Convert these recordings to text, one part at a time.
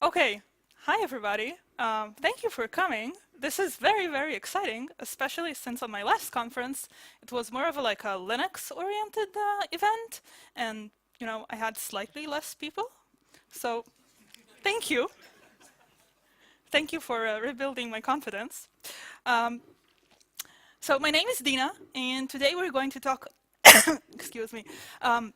Okay, hi everybody. Thank you for coming. This is very, very exciting, especially since on my last conference it was more of like a Linux-oriented event, and I had slightly less people. So thank you. Thank you for rebuilding my confidence. Um, so my name is Dina, and today we're going to talk, excuse me, um,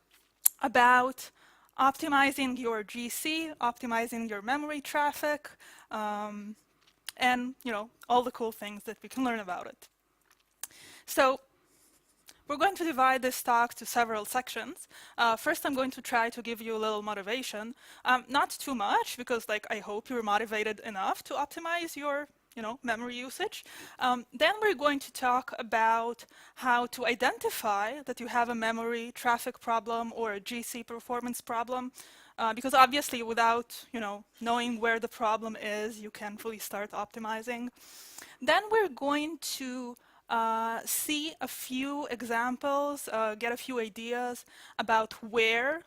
about optimizing your GC, optimizing your memory traffic, um, and all the cool things that we can learn about it. So we're going to divide this talk to several sections. First, I'm going to try to give you a little motivation. Not too much, because I hope you're motivated enough to optimize your memory usage. Then we're going to talk about how to identify that you have a memory traffic problem or a GC performance problem. Because obviously without knowing where the problem is, you can't really start optimizing. Then we're going to see a few examples, get a few ideas about where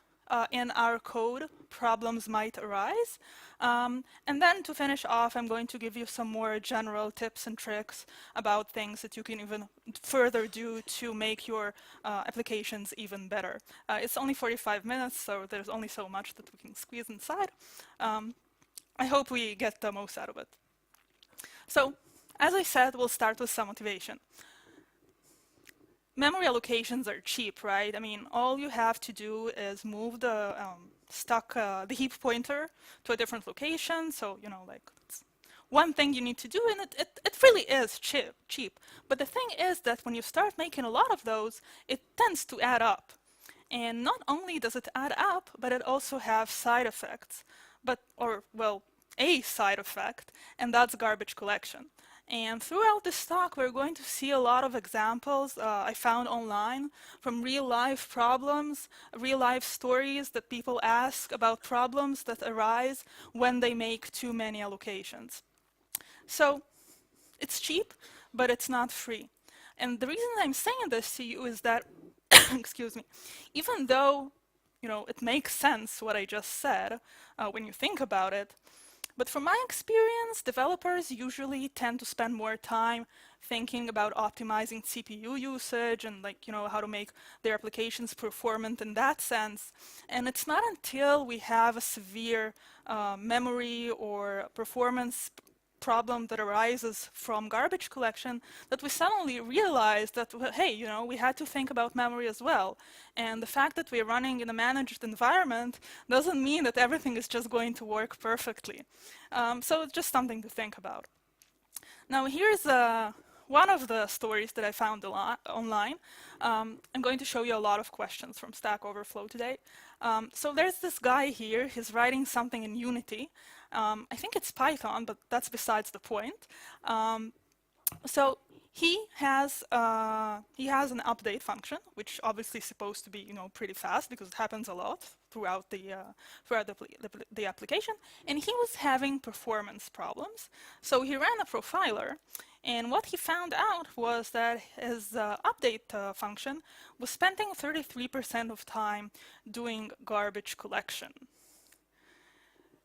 in our code problems might arise. And then to finish off, I'm going to give you some more general tips and tricks about things that you can even further do to make your applications even better. It's only 45 minutes, so there's only so much that we can squeeze inside. I hope we get the most out of it. So, as I said, we'll start with some motivation. Memory allocations are cheap, right? I mean, all you have to do is move the the heap pointer to a different location. So, it's one thing you need to do, and it really is cheap. But the thing is that when you start making a lot of those, it tends to add up. And not only does it add up, but it also has side effects. A side effect, and that's garbage collection. And throughout this talk, we're going to see a lot of examples I found online from real-life problems, real-life stories that people ask about problems that arise when they make too many allocations. So it's cheap, but it's not free. And the reason I'm saying this to you is that, excuse me, even though it makes sense what I just said when you think about it, but from my experience, developers usually tend to spend more time thinking about optimizing CPU usage and how to make their applications performant in that sense. And it's not until we have a severe memory or performance problem that arises from garbage collection that we suddenly realize that, well, hey, we had to think about memory as well. And the fact that we're running in a managed environment doesn't mean that everything is just going to work perfectly. So it's just something to think about. Now here's one of the stories that I found online. I'm going to show you a lot of questions from Stack Overflow today. So there's this guy here, he's writing something in Unity. I think it's Python, but that's besides the point. So he has an update function, which obviously is supposed to be pretty fast because it happens a lot throughout the application. And he was having performance problems, so he ran a profiler. And what he found out was that his update function was spending 33% of time doing garbage collection.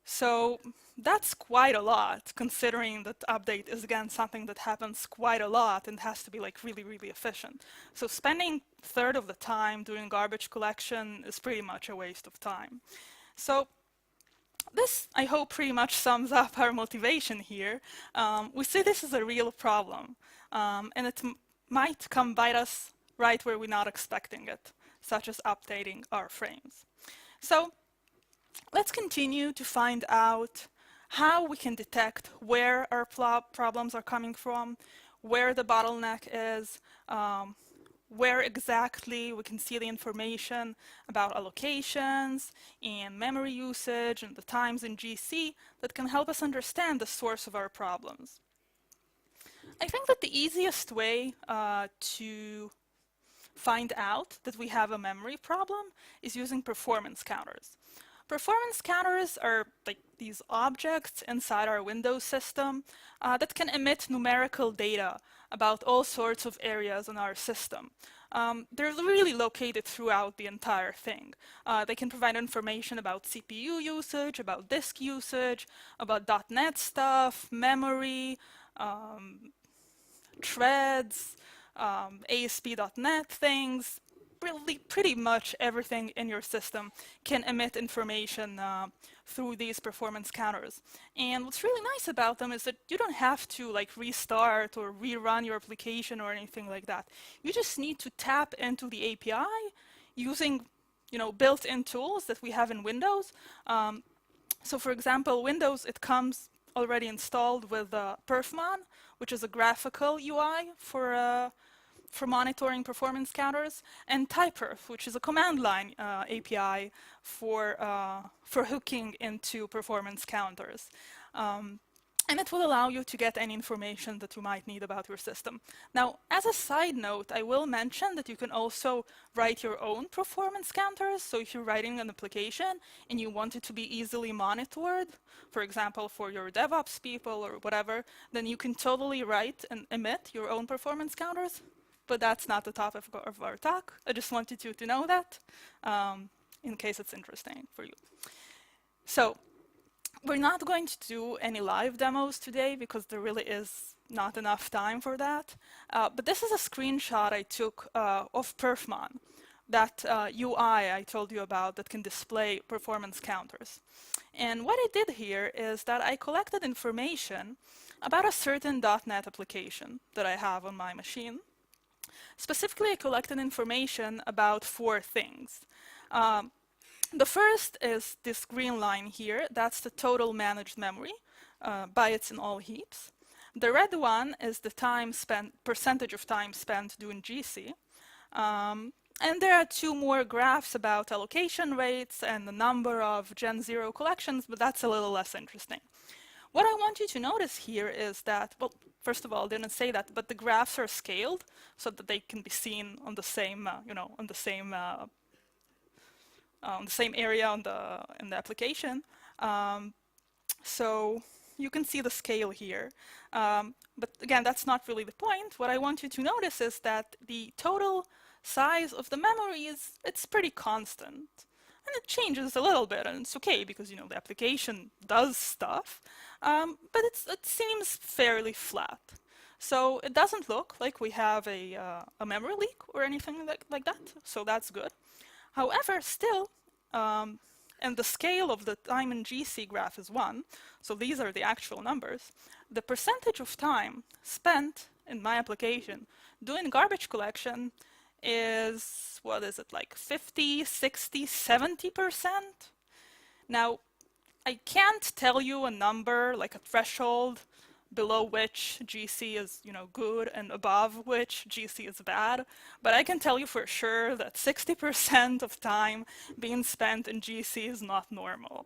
So that's quite a lot, considering that update is, again, something that happens quite a lot and has to be really, really efficient. So spending a third of the time doing garbage collection is pretty much a waste of time. So this, I hope, pretty much sums up our motivation here. We see this as a real problem, and it might come bite us right where we're not expecting it, such as updating our frames. So let's continue to find out how we can detect where our problems are coming from, where the bottleneck is, where exactly we can see the information about allocations and memory usage and the times in GC that can help us understand the source of our problems. I think that the easiest way to find out that we have a memory problem is using performance counters. Performance counters are these objects inside our Windows system that can emit numerical data about all sorts of areas in our system. they're really located throughout the entire thing. They can provide information about CPU usage, about disk usage, about .NET stuff, memory, threads, ASP.NET things. Really, pretty much everything in your system can emit information through these performance counters. And what's really nice about them is that you don't have to like restart or rerun your application or anything like that. You just need to tap into the API using, built-in tools that we have in Windows. So for example, Windows, it comes already installed with perfmon, which is a graphical UI for monitoring performance counters, and typerf, which is a command line API for hooking into performance counters. And it will allow you to get any information that you might need about your system. Now, as a side note, I will mention that you can also write your own performance counters. So if you're writing an application and you want it to be easily monitored, for example, for your DevOps people or whatever, then you can totally write and emit your own performance counters. But that's not the topic of our talk. I just wanted you to know that in case it's interesting for you. So we're not going to do any live demos today because there really is not enough time for that. But this is a screenshot I took of perfmon, that UI I told you about that can display performance counters. And what I did here is that I collected information about a certain .NET application that I have on my machine. Specifically, I collected information about 4 things. The first is this green line here. That's the total managed memory, bytes in all heaps. The red one is the time spent, percentage of time spent doing GC. And there are 2 more graphs about allocation rates and the number of Gen 0 collections, but that's a little less interesting. What I want you to notice here is that, well, first of all, I didn't say that, but the graphs are scaled so that they can be seen on the same, on the same area in the application. So you can see the scale here. But again, that's not really the point. What I want you to notice is that the total size of the memory it's pretty constant. And it changes a little bit, and it's okay because the application does stuff, but it seems fairly flat. So it doesn't look like we have a memory leak or anything like that. So that's good. However, still, and the scale of the time in GC graph is 1. So these are the actual numbers. The percentage of time spent in my application doing garbage collection is, what is it, like 50, 60, 70%? Now, I can't tell you a number, like a threshold, below which GC is, good and above which GC is bad. But I can tell you for sure that 60% of time being spent in GC is not normal.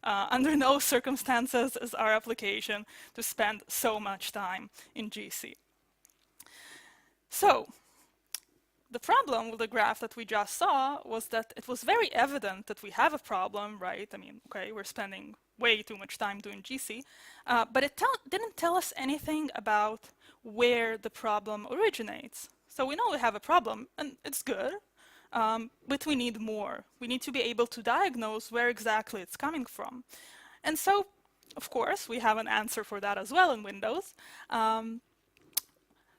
Under no circumstances is our application to spend so much time in GC. So, the problem with the graph that we just saw was that it was very evident that we have a problem, right? I mean, okay, we're spending way too much time doing GC, but it didn't tell us anything about where the problem originates. So we know we have a problem, and it's good, but we need more. We need to be able to diagnose where exactly it's coming from. And so, of course, we have an answer for that as well in Windows.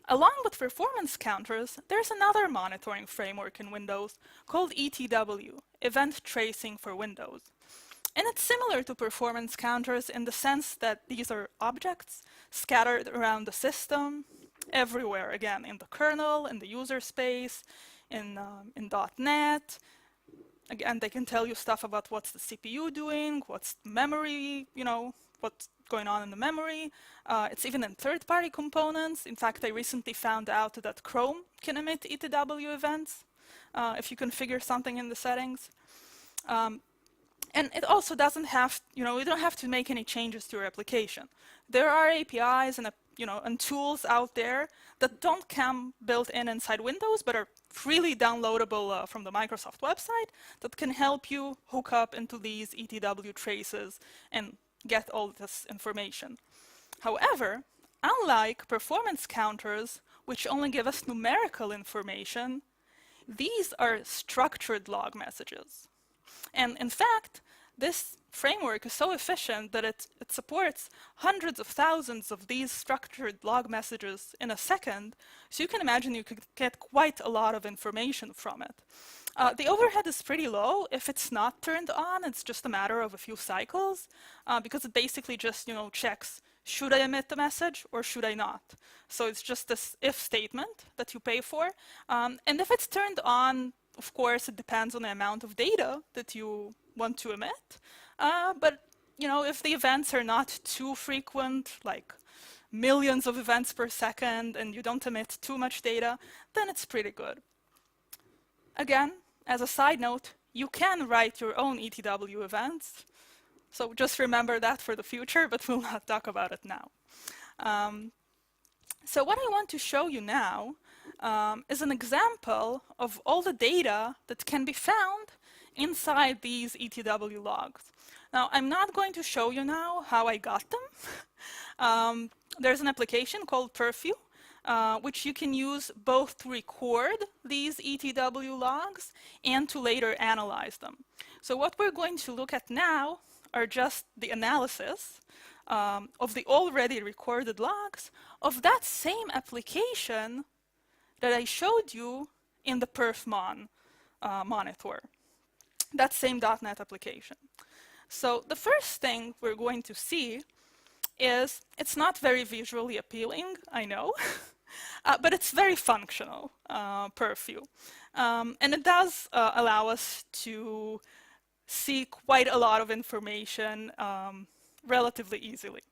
Along with performance counters, there's another monitoring framework in Windows called ETW, Event Tracing for Windows. And it's similar to performance counters in the sense that these are objects scattered around the system, everywhere, again, in the kernel, in the user space, in .NET. Again, they can tell you stuff about what's the CPU doing, what's the memory, what's going on in the memory. It's even in third-party components. In fact, I recently found out that Chrome can emit ETW events if you configure something in the settings. And it also doesn't have, you don't have to make any changes to your application. There are APIs and tools out there that don't come built in inside Windows, but are freely downloadable from the Microsoft website that can help you hook up into these ETW traces and get all this information. However, unlike performance counters, which only give us numerical information, these are structured log messages. And in fact, this framework is so efficient that it supports hundreds of thousands of these structured log messages in a second. So you can imagine you could get quite a lot of information from it. The overhead is pretty low. If it's not turned on, it's just a matter of a few cycles, because it basically just checks, should I emit the message or should I not? So it's just this if statement that you pay for. And if it's turned on, of course, it depends on the amount of data that you want to emit. But if the events are not too frequent, like millions of events per second, and you don't emit too much data, then it's pretty good. Again, as a side note, you can write your own ETW events. So just remember that for the future, but we'll not talk about it now. So what I want to show you now is an example of all the data that can be found inside these ETW logs. Now, I'm not going to show you now how I got them. There's an application called perfmon, which you can use both to record these ETW logs and to later analyze them. So what we're going to look at now are just the analysis of the already recorded logs of that same application that I showed you in the perfmon monitor, that same .NET application. So the first thing we're going to see is it's not very visually appealing, I know, but it's very functional, perfmon. And it does allow us to see quite a lot of information relatively easily.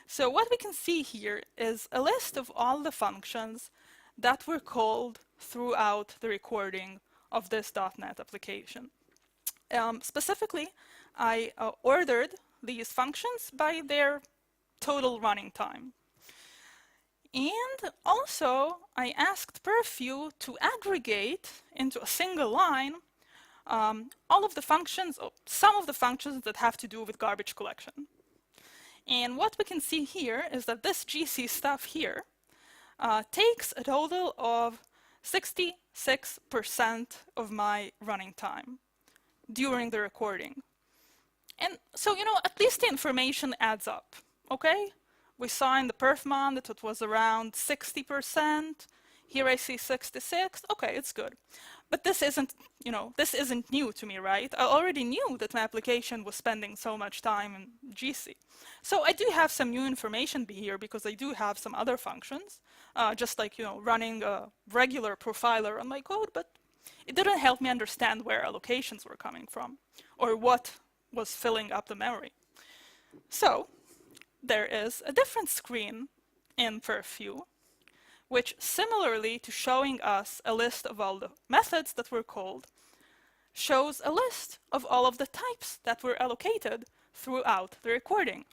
So what we can see here is a list of all the functions that were called throughout the recording of this .NET application. Specifically, I ordered these functions by their total running time. And also, I asked perfmon to aggregate into a single line all of the functions, or some of the functions that have to do with garbage collection. And what we can see here is that this GC stuff here takes a total of 66% of my running time during the recording. And so, at least the information adds up, okay? We saw in the perfmon that it was around 60%. Here I see 66. Okay, it's good. But this isn't new to me, right? I already knew that my application was spending so much time in GC. So I do have some new information here because I do have some other functions, just like, running a regular profiler on my code, but it didn't help me understand where allocations were coming from or what was filling up the memory. So there is a different screen in perfmon, which similarly to showing us a list of all the methods that were called, shows a list of all of the types that were allocated throughout the recording.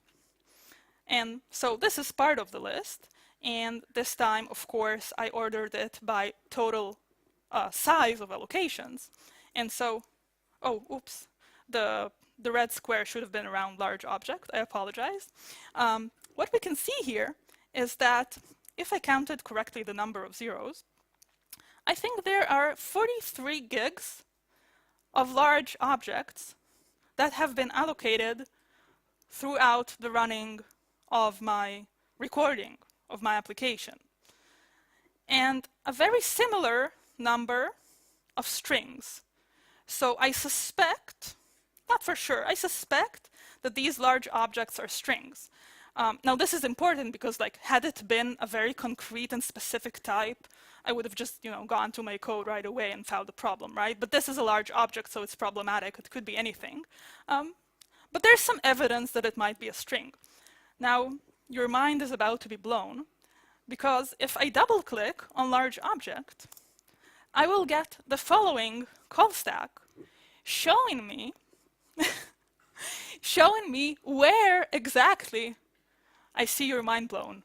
And so this is part of the list. And this time, of course, I ordered it by total size of allocations. And so, oh, oops, the red square should have been around large object. I apologize. What we can see here is that if I counted correctly the number of zeros, I think there are 43 gigs of large objects that have been allocated throughout the running of my recording of my application. And a very similar number of strings. So I suspect, not for sure, I suspect that these large objects are strings. Now this is important because, had it been a very concrete and specific type, I would have just, gone to my code right away and found the problem, right? But this is a large object, so it's problematic. It could be anything. But there's some evidence that it might be a string. Now, your mind is about to be blown, because if I double-click on large object, I will get the following call stack showing me where exactly. I see your mind blown.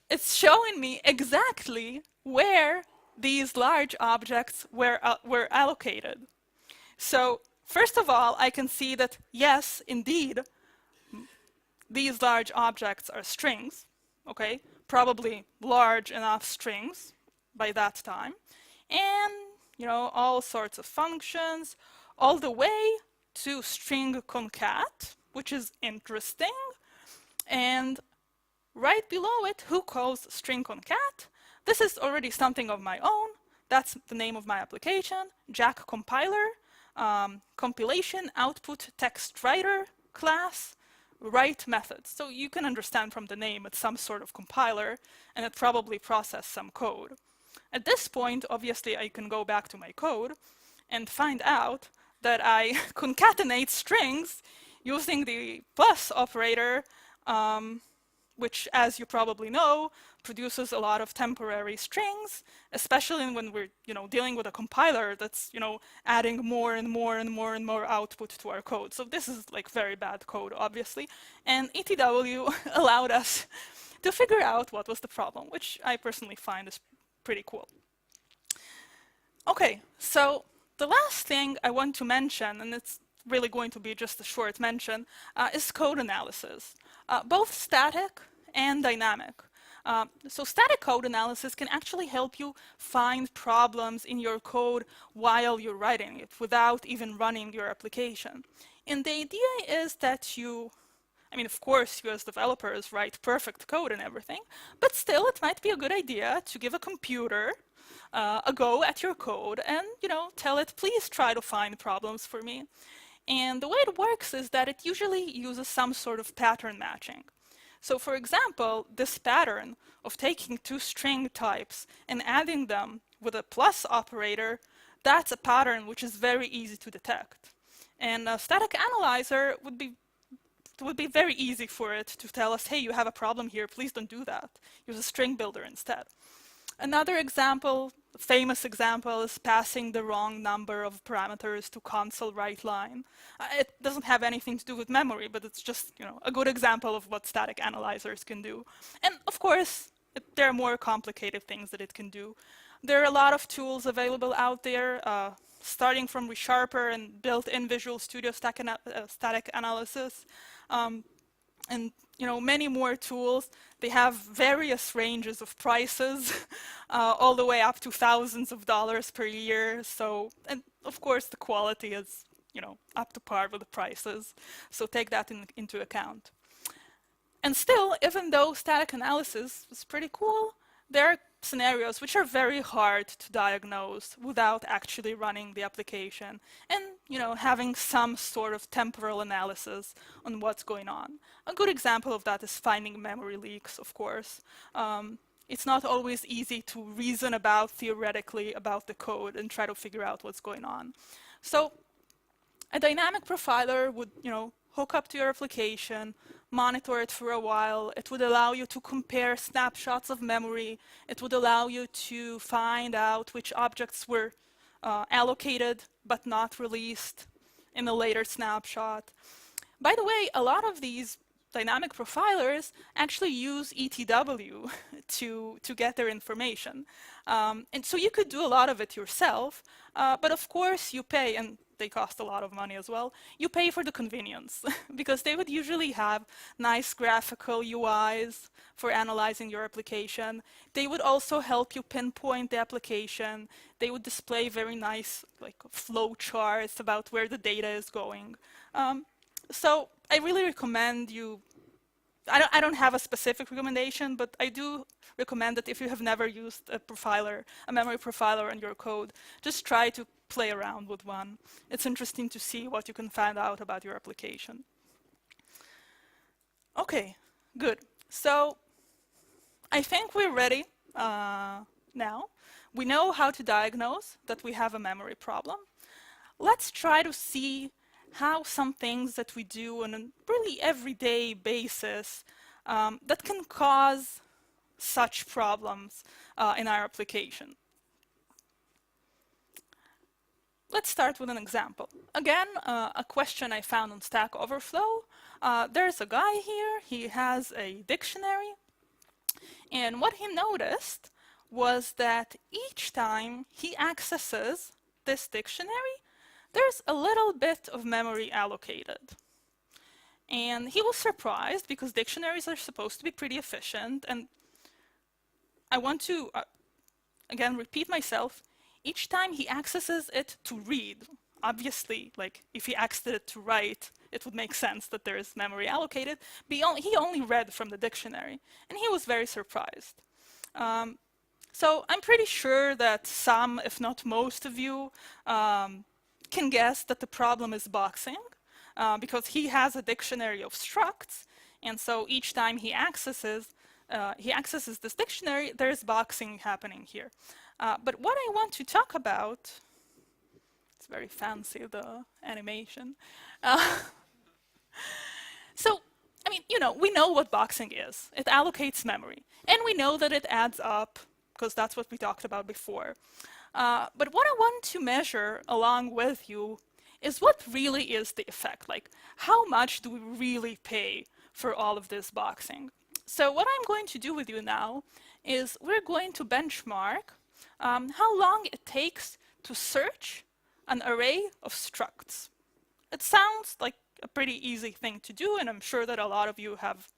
It's showing me exactly where these large objects were allocated. So first of all, I can see that, yes, indeed, these large objects are strings. Okay, probably large enough strings by that time, and all sorts of functions, all the way to string concat, which is interesting. And right below it, who calls string concat? This is already something of my own. That's the name of my application, Jack compiler, compilation output text writer class, write methods. So you can understand from the name it's some sort of compiler, and it probably processed some code. At this point, obviously, I can go back to my code and find out that I concatenate strings using the plus operator, which, as you probably know, produces a lot of temporary strings, especially when we're dealing with a compiler that's adding more and more and more and more output to our code. So this is like very bad code, obviously. And ETW allowed us to figure out what was the problem, which I personally find is pretty cool. Okay, so the last thing I want to mention, and it's really going to be just a short mention, is code analysis, both static and dynamic. So static code analysis can actually help you find problems in your code while you're writing it without even running your application. And the idea is that of course, you as developers write perfect code and everything, but still it might be a good idea to give a computer a go at your code and, tell it, please try to find problems for me. And the way it works is that it usually uses some sort of pattern matching. So for example, this pattern of taking two string types and adding them with a plus operator, that's a pattern which is very easy to detect. And a static analyzer would be very easy for it to tell us, hey, you have a problem here, please don't do that. Use a string builder instead. Another example, a famous example, is passing the wrong number of parameters to console write line. It doesn't have anything to do with memory, but it's just a good example of what static analyzers can do. And of course, there are more complicated things that it can do. There are a lot of tools available out there, starting from ReSharper and built-in Visual Studio static analysis. And many more tools. They have various ranges of prices, all the way up to thousands of dollars per year. So, and of course, the quality is up to par with the prices. So take that into account. And still, even though static analysis is pretty cool, there are scenarios which are very hard to diagnose without actually running the application and having some sort of temporal analysis on what's going on. A good example of that is finding memory leaks, of course. It's not always easy to reason about theoretically about the code and try to figure out what's going on. So a dynamic profiler would hook up to your application, monitor it for a while. It would allow you to compare snapshots of memory. It would allow you to find out which objects were allocated but not released in a later snapshot. By the way, a lot of these dynamic profilers actually use ETW to get their information. And so you could do a lot of it yourself, but of course you pay, and they cost a lot of money as well, you pay for the convenience because they would usually have nice graphical UIs for analyzing your application. They would also help you pinpoint the application. They would display very nice flow charts about where the data is going. So I really recommend you, I don't have a specific recommendation, but I do recommend that if you have never used a profiler, a memory profiler in your code, just try to play around with one. It's interesting to see what you can find out about your application. Okay, good. So I think we're ready now. We know how to diagnose that we have a memory problem. Let's try to see how some things that we do on a really everyday basis that can cause such problems in our application. Let's start with an example. Again, a question I found on Stack Overflow. There's a guy here, he has a dictionary, and what he noticed was that each time he accesses this dictionary, there's a little bit of memory allocated. And he was surprised because dictionaries are supposed to be pretty efficient, and I want to, again, repeat myself. Each time he accesses it to read, obviously, like if he accessed it to write, it would make sense that there is memory allocated. But he only read from the dictionary, and he was very surprised. So I'm pretty sure that some, if not most of you, can guess that the problem is boxing, because he has a dictionary of structs, and so each time he accesses this dictionary, there's boxing happening here. But what I want to talk about, it's very fancy, the animation. So, I mean, we know what boxing is. It allocates memory, and we know that it adds up, because that's what we talked about before. But what I want to measure along with you is what really is the effect. Like, how much do we really pay for all of this boxing? So what I'm going to do with you now is we're going to benchmark how long it takes to search an array of structs. It sounds like a pretty easy thing to do, and I'm sure that a lot of you have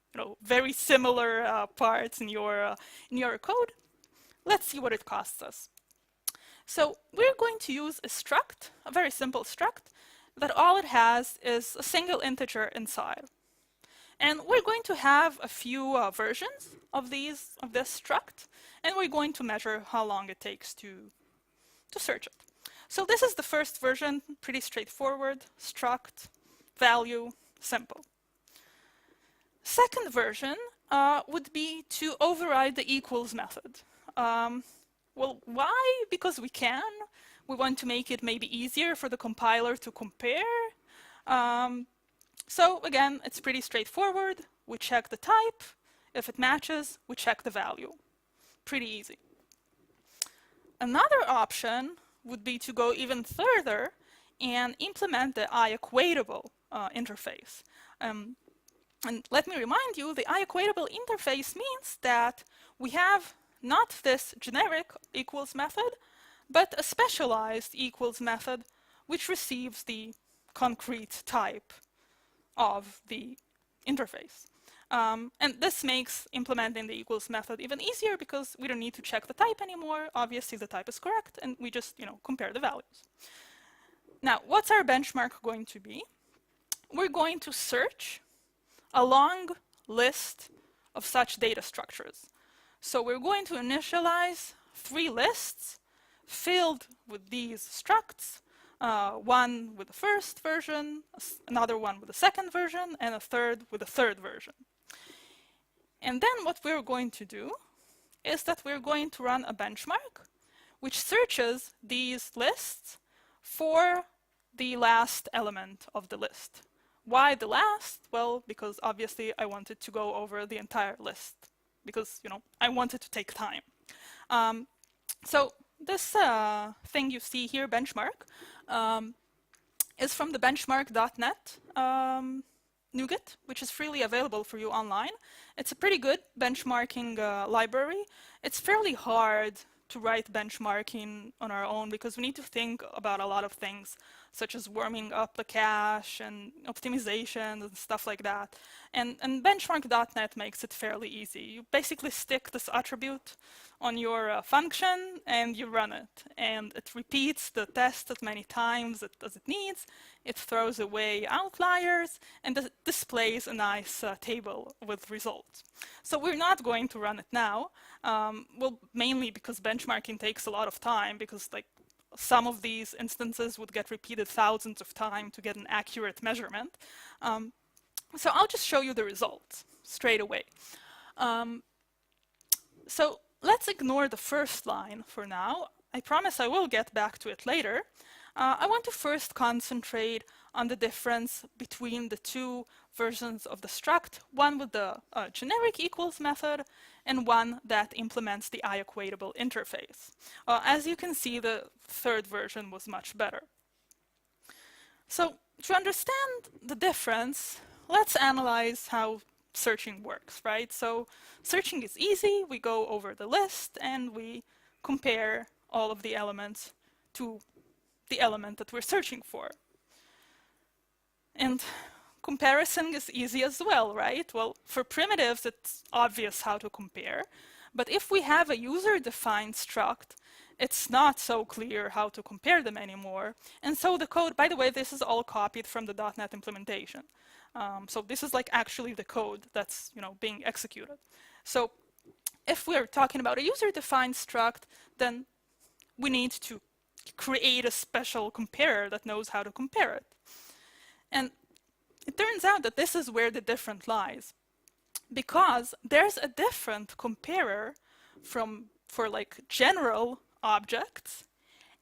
very similar parts in your code. Let's see what it costs us. So we're going to use a struct, a very simple struct, that all it has is a single integer inside. And we're going to have a few versions of this struct, and we're going to measure how long it takes to search it. So this is the first version, pretty straightforward, struct, value, simple. Second version would be to override the equals method. Well, why? Because we can. We want to make it maybe easier for the compiler to compare. So again, it's pretty straightforward. We check the type. If it matches, we check the value. Pretty easy. Another option would be to go even further and implement the IEquatable interface. And let me remind you, the IEquatable interface means that we have not this generic equals method, but a specialized equals method which receives the concrete type of the interface. And this makes implementing the equals method even easier because we don't need to check the type anymore. Obviously, the type is correct, and we just compare the values. Now, what's our benchmark going to be? We're going to search a long list of such data structures. So we're going to initialize 3 lists filled with these structs, one with the first version, another one with the second version, and a third with the third version. And then what we're going to do is that we're going to run a benchmark which searches these lists for the last element of the list. Why the last? Well, because obviously I wanted to go over the entire list because, I wanted to take time. So this thing you see here, benchmark, is from the benchmark.net NuGet, which is freely available for you online. It's a pretty good benchmarking library. It's fairly hard to write benchmarking on our own because we need to think about a lot of things, such as warming up the cache and optimization and stuff like that. And benchmark.net makes it fairly easy. You basically stick this attribute on your function and you run it. And it repeats the test as many times as it needs. It throws away outliers and displays a nice table with results. So we're not going to run it now. Well, mainly because benchmarking takes a lot of time because some of these instances would get repeated thousands of times to get an accurate measurement. So I'll just show you the results straight away. So let's ignore the first line for now. I promise I will get back to it later. I want to first concentrate on the difference between the 2 versions of the struct, one with the generic equals method and one that implements the IEquatable interface. As you can see, the third version was much better. So to understand the difference, let's analyze how searching works, right? So searching is easy. We go over the list and we compare all of the elements to the element that we're searching for. And comparison is easy as well, right? Well, for primitives, it's obvious how to compare. But if we have a user-defined struct, it's not so clear how to compare them anymore. And so the code, by the way, this is all copied from the .NET implementation. So this is like actually the code that's being executed. So if we're talking about a user-defined struct, then we need to create a special comparer that knows how to compare it. And it turns out that this is where the difference lies, because there's a different comparer for like general objects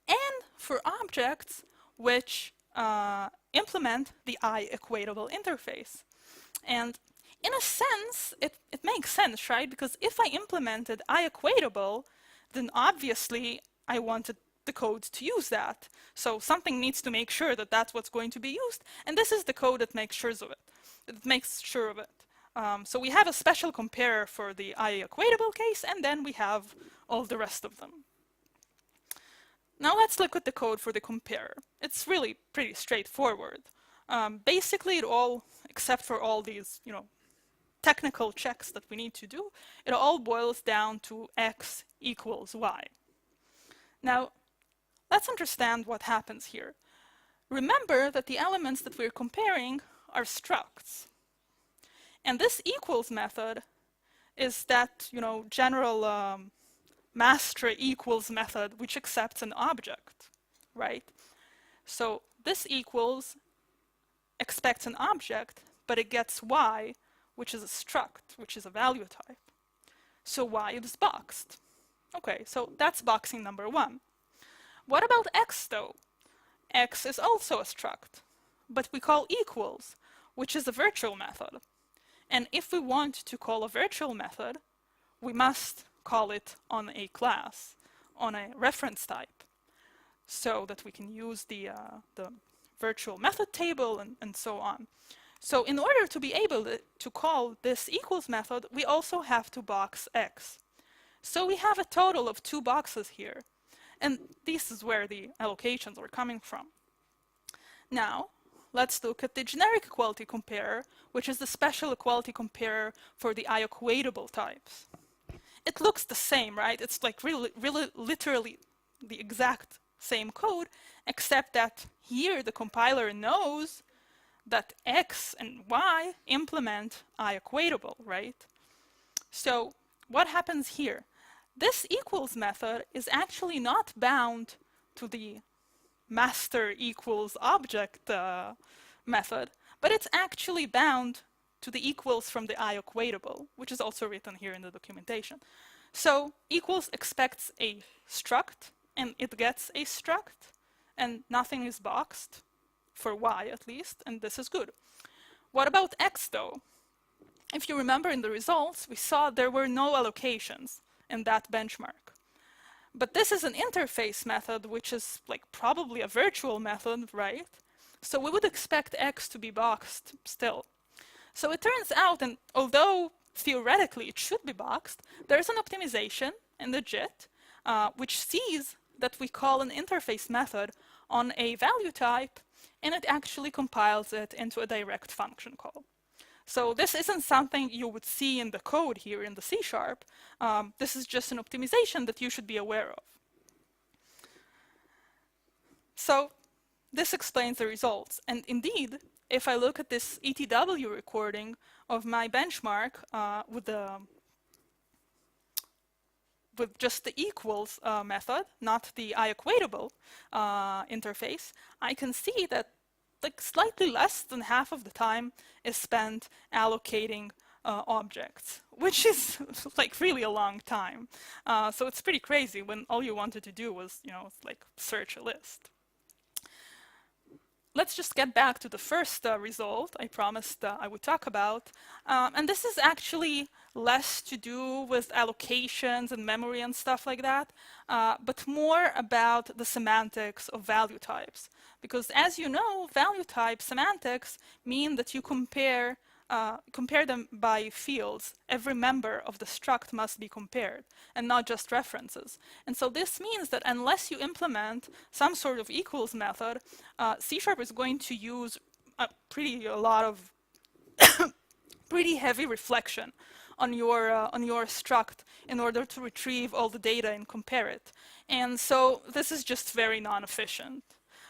and for objects which implement the I-equatable interface. And in a sense, it makes sense, right? Because if I implemented I-equatable, then obviously I wanted the code to use that. So something needs to make sure that that's what's going to be used, and this is the code that makes sure of it. So we have a special comparer for the I-equatable case, and then we have all the rest of them. Now let's look at the code for the comparer. It's really pretty straightforward. Basically, it all, except for all these, technical checks that we need to do, it all boils down to x equals y. Now, let's understand what happens here. Remember that the elements that we're comparing are structs. And this equals method is that, general master equals method which accepts an object, right? So this equals expects an object, but it gets y, which is a struct, which is a value type. So y is boxed. Okay, so that's boxing number one. What about x though? X is also a struct, but we call equals, which is a virtual method. And if we want to call a virtual method, we must call it on a class, on a reference type, so that we can use the virtual method table and so on. So in order to be able to call this equals method, we also have to box x. So we have a total of 2 boxes here. And this is where the allocations are coming from. Now, let's look at the generic equality comparer, which is the special equality comparer for the I-equatable types. It looks the same, right? It's like really literally the exact same code, except that here the compiler knows that x and y implement I-equatable, right? So what happens here? This equals method is actually not bound to the master equals object method, but it's actually bound to the equals from the I-equatable, which is also written here in the documentation. So equals expects a struct, and it gets a struct, and nothing is boxed, for y at least, and this is good. What about x though? If you remember in the results, we saw there were no allocations in that benchmark. But this is an interface method, which is like probably a virtual method, right? So we would expect x to be boxed still. So it turns out, and although theoretically it should be boxed, there's an optimization in the JIT which sees that we call an interface method on a value type, and it actually compiles it into a direct function call. So this isn't something you would see in the code here in the C#. This is just an optimization that you should be aware of. So this explains the results. And indeed, if I look at this ETW recording of my benchmark with just the equals method, not the I-equatable interface, I can see that like slightly less than half of the time is spent allocating objects, which is like really a long time. So it's pretty crazy when all you wanted to do was, like search a list. Let's just get back to the first result I promised I would talk about. And this is actually less to do with allocations and memory and stuff like that, but more about the semantics of value types. Because as you know, value type semantics mean that you compare them by fields. Every member of the struct must be compared, and not just references. And so this means that unless you implement some sort of equals method, C# is going to use a lot of pretty heavy reflection on your struct in order to retrieve all the data and compare it. And so this is just very non-efficient.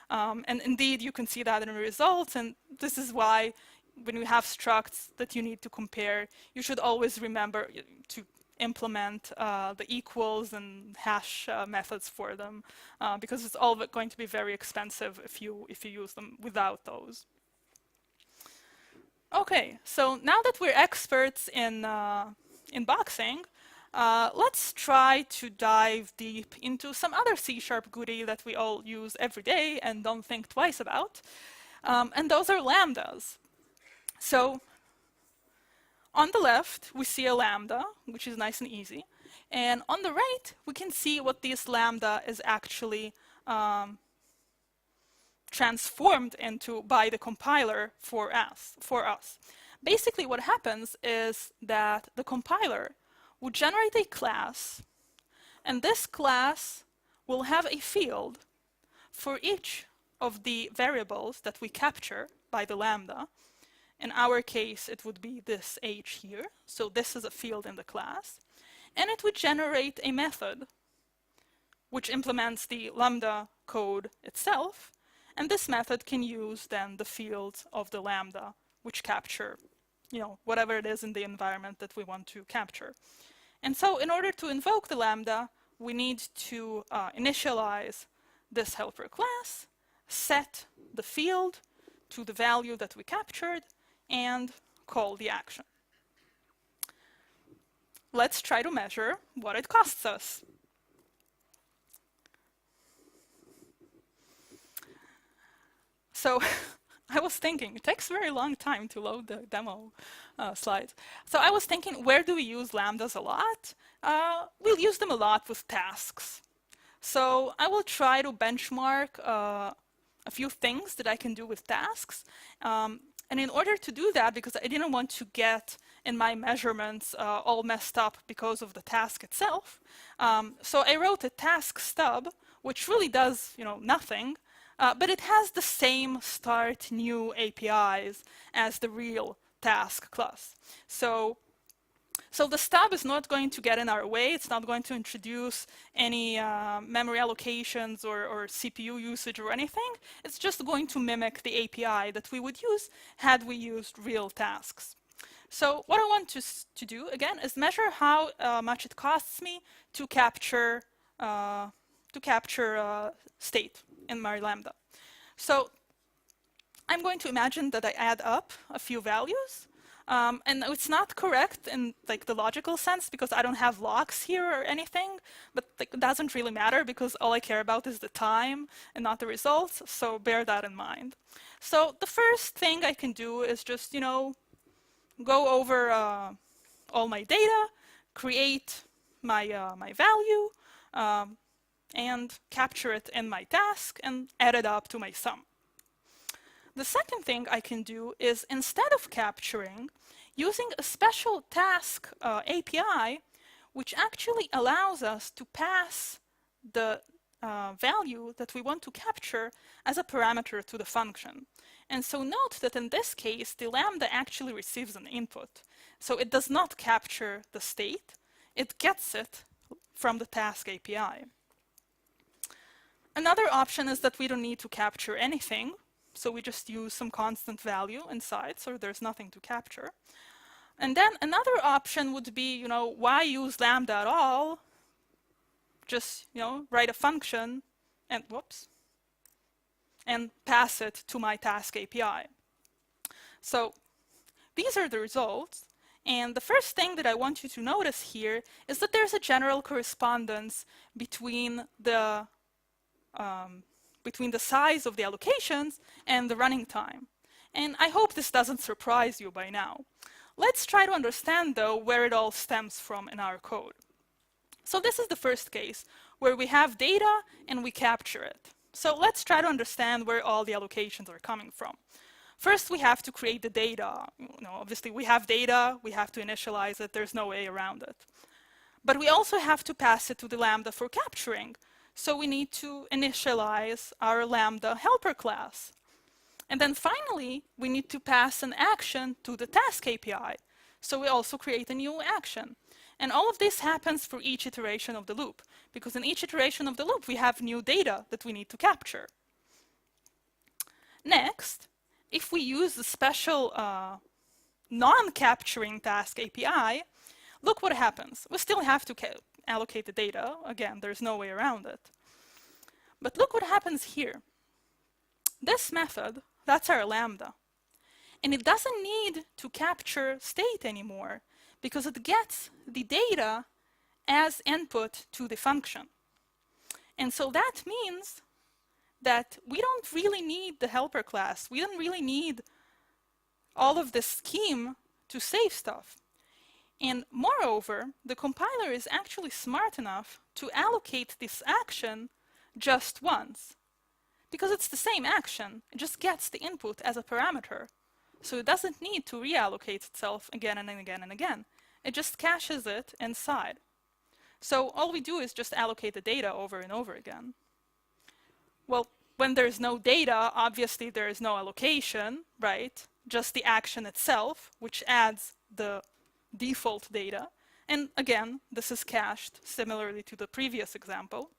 And indeed, you can see that in the results, and this is why when you have structs that you need to compare, you should always remember to implement the equals and hash methods for them, because it's all going to be very expensive if you use them without those. Okay, so now that we're experts in boxing, let's try to dive deep into some other C# goodie that we all use every day and don't think twice about, and those are lambdas. So on the left, we see a lambda, which is nice and easy. And on the right, we can see what this lambda is actually transformed into by the compiler for us. Basically, what happens is that the compiler will generate a class, and this class will have a field for each of the variables that we capture by the lambda. In our case, it would be this h here. So this is a field in the class. And it would generate a method which implements the lambda code itself. And this method can use then the fields of the lambda, which capture, whatever it is in the environment that we want to capture. And so in order to invoke the lambda, we need to initialize this helper class, set the field to the value that we captured, and call the action. Let's try to measure what it costs us. So I was thinking, it takes a very long time to load the demo slides. So I was thinking, where do we use lambdas a lot? We'll use them a lot with tasks. So I will try to benchmark a few things that I can do with tasks. And in order to do that, because I didn't want to get in my measurements all messed up because of the task itself, so I wrote a task stub, which really does nothing, but it has the same start new APIs as the real task class. So the stub is not going to get in our way. It's not going to introduce any memory allocations or CPU usage or anything. It's just going to mimic the API that we would use had we used real tasks. So what I want to do, again, is measure how much it costs me to capture state in my lambda. So I'm going to imagine that I add up a few values. And it's not correct in the logical sense because I don't have locks here or anything, but it doesn't really matter because all I care about is the time and not the results, so bear that in mind. So the first thing I can do is just, go over all my data, create my value, and capture it in my task and add it up to my sum. The second thing I can do is, instead of capturing, using a special task API, which actually allows us to pass the value that we want to capture as a parameter to the function. And so note that in this case, the lambda actually receives an input. So it does not capture the state. It gets it from the task API. Another option is that we don't need to capture anything. So we just use some constant value inside, so there's nothing to capture. And then another option would be, why use lambda at all? Just, write a function and and pass it to my task API. So these are the results. And the first thing that I want you to notice here is that there's a general correspondence between the size of the allocations and the running time. And I hope this doesn't surprise you by now. Let's try to understand, though, where it all stems from in our code. So this is the first case, where we have data and we capture it. So let's try to understand where all the allocations are coming from. First, we have to create the data. Obviously, we have data, we have to initialize it, there's no way around it. But we also have to pass it to the lambda for capturing. So we need to initialize our lambda helper class. And then finally, we need to pass an action to the task API. So we also create a new action. And all of this happens for each iteration of the loop, because in each iteration of the loop, we have new data that we need to capture. Next, if we use the special non-capturing task API, look what happens. We still have to allocate the data. Again, there's no way around it. But look what happens here. This method, that's our lambda. And it doesn't need to capture state anymore because it gets the data as input to the function. And so that means that we don't really need the helper class. We don't really need all of this scheme to save stuff. And moreover, the compiler is actually smart enough to allocate this action just once. Because it's the same action, it just gets the input as a parameter. So it doesn't need to reallocate itself again and again and again. It just caches it inside. So all we do is just allocate the data over and over again. Well, when there's no data, obviously there is no allocation, right? Just the action itself, which adds the default data. And again, this is cached similarly to the previous example.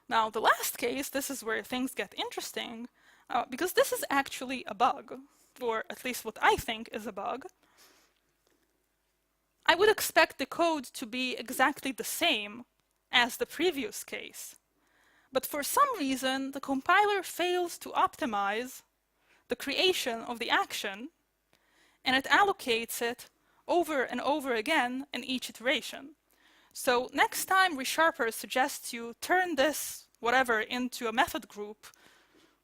Now, the last case, this is where things get interesting, because this is actually a bug, or at least what I think is a bug. I would expect the code to be exactly the same as the previous case. But for some reason, the compiler fails to optimize the creation of the action, and it allocates it over and over again in each iteration. So next time ReSharper suggests you turn this whatever into a method group,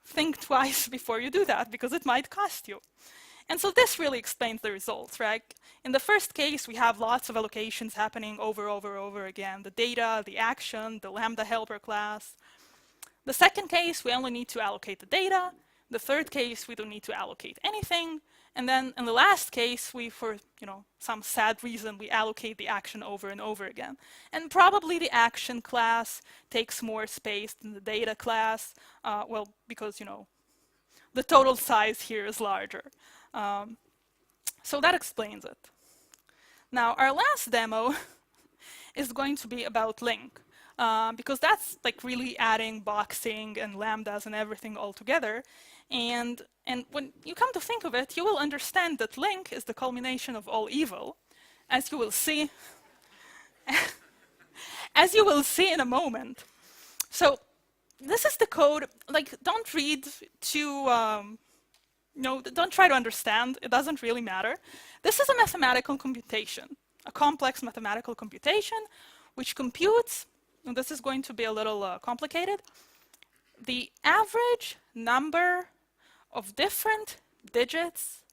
think twice before you do that, because it might cost you. And so this really explains the results, right? In the first case, we have lots of allocations happening over again. The data, the action, the Lambda helper class. The second case, we only need to allocate the data. The third case, we don't need to allocate anything. And then in the last case, we, for some sad reason, we allocate the action over and over again. And probably the action class takes more space than the data class, well, because the total size here is larger. So that explains it. Now, our last demo is going to be about LINQ, because that's like really adding boxing and lambdas and everything all together. And when you come to think of it, you will understand that LINQ is the culmination of all evil, as you will see, as you will see in a moment. So this is the code. Like, don't read too, don't try to understand. It doesn't really matter. This is a mathematical computation, a complex mathematical computation, which computes, and this is going to be a little complicated, the average number of different digits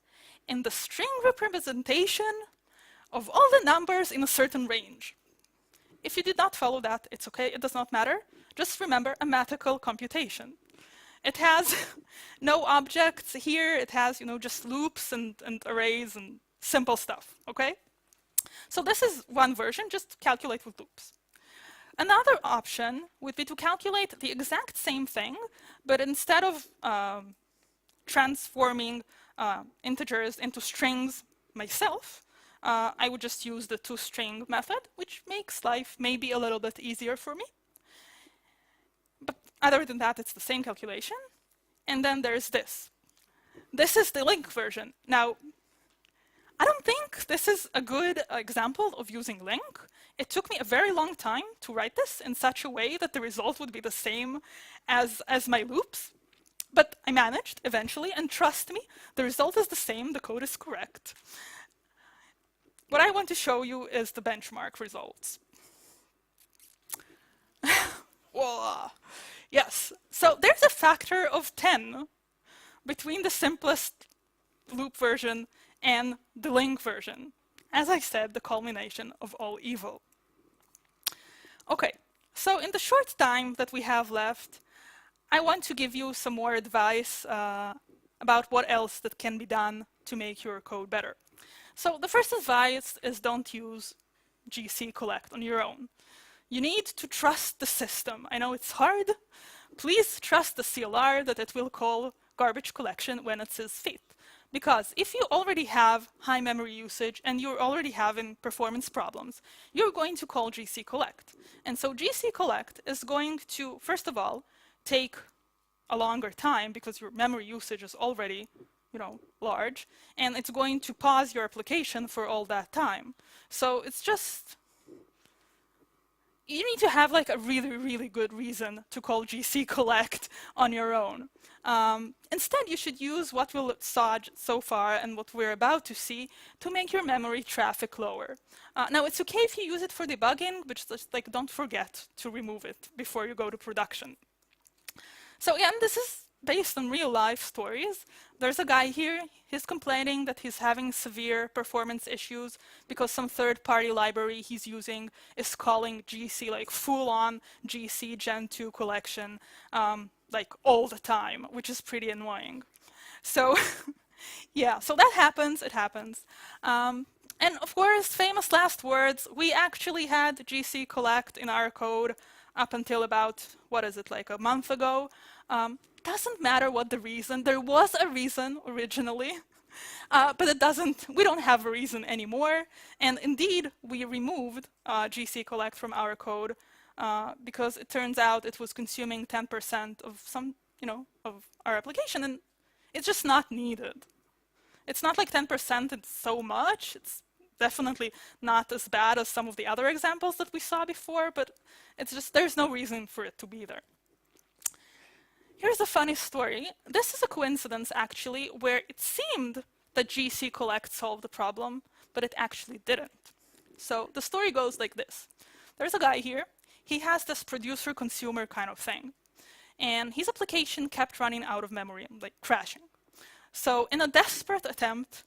in the string representation of all the numbers in a certain range. If you did not follow that, it's okay, it does not matter. Just remember a mathematical computation. It has no objects here, it has just loops and arrays and simple stuff, okay? So this is one version, just calculate with loops. Another option would be to calculate the exact same thing, but instead of transforming integers into strings myself, I would just use the toString method, which makes life maybe a little bit easier for me. But other than that, it's the same calculation. And then there's this. This is the LINQ version. Now, I don't think this is a good example of using LINQ. It took me a very long time to write this in such a way that the result would be the same as my loops. But I managed eventually, and trust me, the result is the same, the code is correct. What I want to show you is the benchmark results. Voila. Yes, so there's a factor of 10 between the simplest loop version and the LINQ version. As I said, the culmination of all evil. Okay, so in the short time that we have left, I want to give you some more advice about what else that can be done to make your code better. So the first advice is don't use GC.Collect on your own. You need to trust the system. I know it's hard. Please trust the CLR that it will call garbage collection when it says fit. Because if you already have high memory usage and you're already having performance problems, you're going to call GC.Collect. And so GC.Collect is going to, first of all, take a longer time because your memory usage is already, large, and it's going to pause your application for all that time. So it's just, you need to have like a really, really good reason to call GC.Collect on your own. Instead, you should use what we saw so far and what we're about to see to make your memory traffic lower. Now, it's okay if you use it for debugging, but just like don't forget to remove it before you go to production. So again, this is based on real life stories. There's a guy here, he's complaining that he's having severe performance issues because some third-party library he's using is calling GC, like full-on GC Gen 2 collection, like all the time, which is pretty annoying. So yeah, so that happens, it happens. And of course, famous last words, we actually had GC.Collect in our code up until about, what is it, like a month ago. Doesn't matter what the reason. There was a reason originally, but we don't have a reason anymore. And indeed, we removed GC.Collect from our code because it turns out it was consuming 10% of of our application, and it's just not needed. It's not like 10%, it's so much. It's definitely not as bad as some of the other examples that we saw before, but it's just, there's no reason for it to be there. Here's a funny story. This is a coincidence, actually, where it seemed that GC.Collect solved the problem, but it actually didn't. So the story goes like this. There's a guy here. He has this producer-consumer kind of thing. And his application kept running out of memory, like crashing. So in a desperate attempt,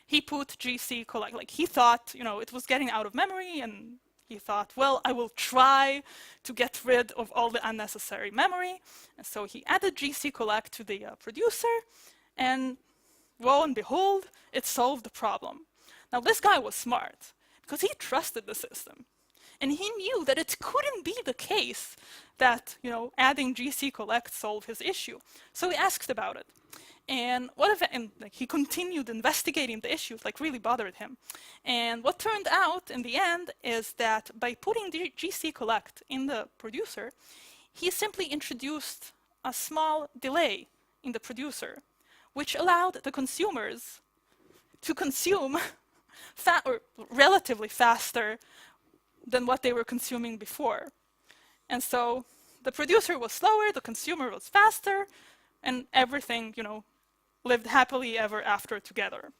he put GC.Collect. Like he thought, it was getting out of memory, and he thought, well, I will try to get rid of all the unnecessary memory. And so he added GC.Collect to the producer, and lo and behold, it solved the problem. Now, this guy was smart because he trusted the system. And he knew that it couldn't be the case that, adding GC.Collect solved his issue. So he asked about it. And he continued investigating the issue, like really bothered him. And what turned out in the end is that by putting the GC.Collect in the producer, he simply introduced a small delay in the producer, which allowed the consumers to consume or relatively faster than what they were consuming before. And so the producer was slower, the consumer was faster, and everything, lived happily ever after together.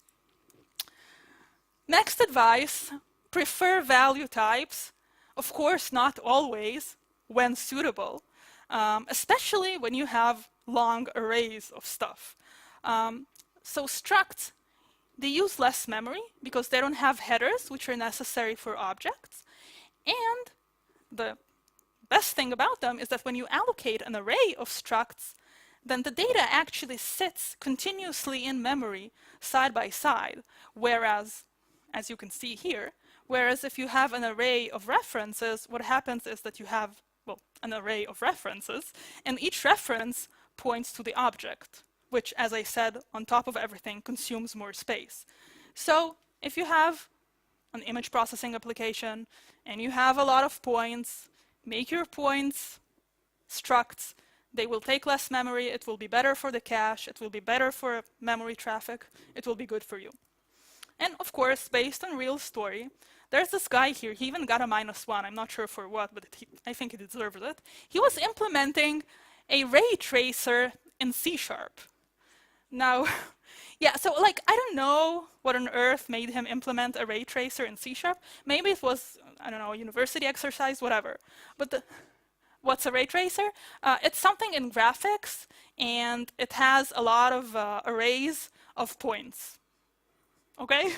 Next advice, prefer value types. Of course, not always, when suitable, especially when you have long arrays of stuff. So structs, they use less memory because they don't have headers, which are necessary for objects. And the best thing about them is that when you allocate an array of structs, then the data actually sits continuously in memory side by side, whereas, as you can see here, whereas if you have an array of references, what happens is that you have, an array of references, and each reference points to the object, which, as I said, on top of everything, consumes more space. So if you have an image processing application and you have a lot of points, make your points structs. They will take less memory, it will be better for the cache, it will be better for memory traffic, it will be good for you. And of course, based on real story, there's this guy here, he even got a -1, I'm not sure for what, but I think he deserves it. He was implementing a ray tracer in C#. Now, yeah, so like, I don't know what on earth made him implement a ray tracer in C#. Maybe it was, I don't know, a university exercise, whatever. But what's a ray tracer? It's something in graphics, and it has a lot of arrays of points. Okay?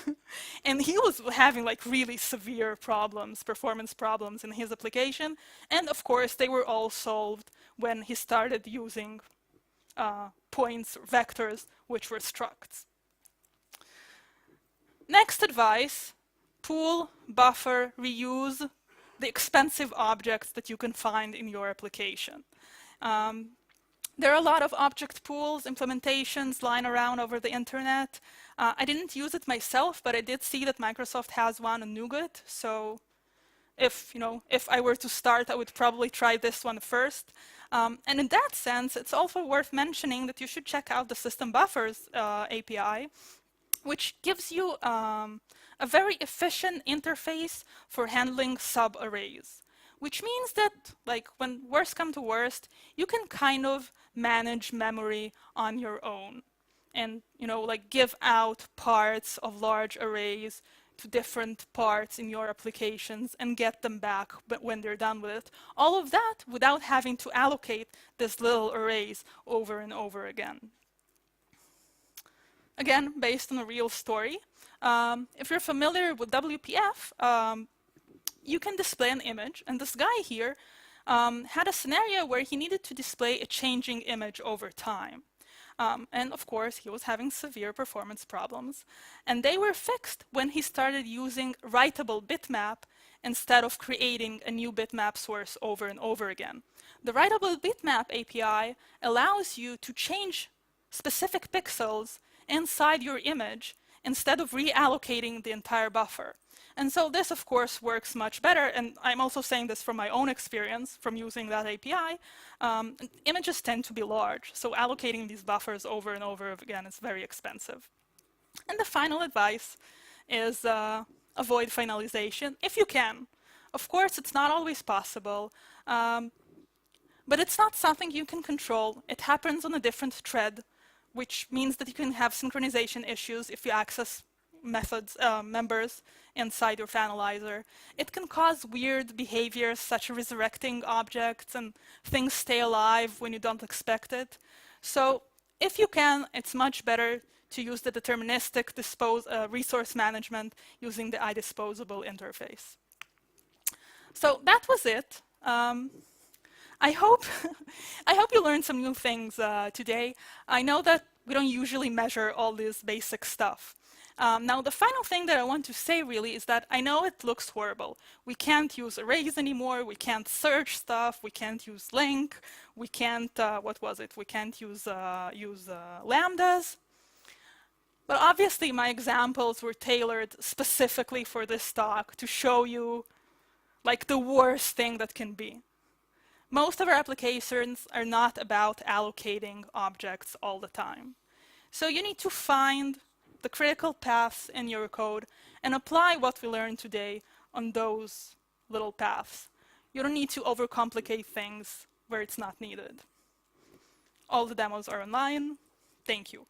And he was having like really severe problems, performance problems in his application. And of course, they were all solved when he started using points, vectors, which were structs. Next advice, pool, buffer, reuse the expensive objects that you can find in your application. There are a lot of object pools, implementations lying around over the internet. I didn't use it myself, but I did see that Microsoft has one on NuGet. So if I were to start, I would probably try this one first. And in that sense, it's also worth mentioning that you should check out the System Buffers API, which gives you a very efficient interface for handling subarrays, which means that, like, when worst come to worst, you can kind of manage memory on your own and, like, give out parts of large arrays to different parts in your applications and get them back when they're done with it. All of that without having to allocate these little arrays over and over again. Again, based on a real story. If you're familiar with WPF, you can display an image, and this guy here had a scenario where he needed to display a changing image over time. And of course, he was having severe performance problems. And they were fixed when he started using writable bitmap instead of creating a new bitmap source over and over again. The writable bitmap API allows you to change specific pixels inside your image instead of reallocating the entire buffer. And so this, of course, works much better. And I'm also saying this from my own experience from using that API. Images tend to be large, so allocating these buffers over and over again is very expensive. And the final advice is avoid finalization if you can. Of course, it's not always possible, but it's not something you can control. It happens on a different thread, which means that you can have synchronization issues if you access members inside your finalizer. It can cause weird behaviors such as resurrecting objects, and things stay alive when you don't expect it. So if you can, it's much better to use the deterministic resource management using the iDisposable interface. So that was it. I hope you learned some new things today. I know that we don't usually measure all this basic stuff. Now, the final thing that I want to say really is that I know it looks horrible. We can't use arrays anymore. We can't search stuff. We can't use LINQ. We can't, what was it? We can't use lambdas. But obviously, my examples were tailored specifically for this talk to show you, like, the worst thing that can be. Most of our applications are not about allocating objects all the time. So you need to find the critical paths in your code and apply what we learned today on those little paths. You don't need to overcomplicate things where it's not needed. All the demos are online. Thank you.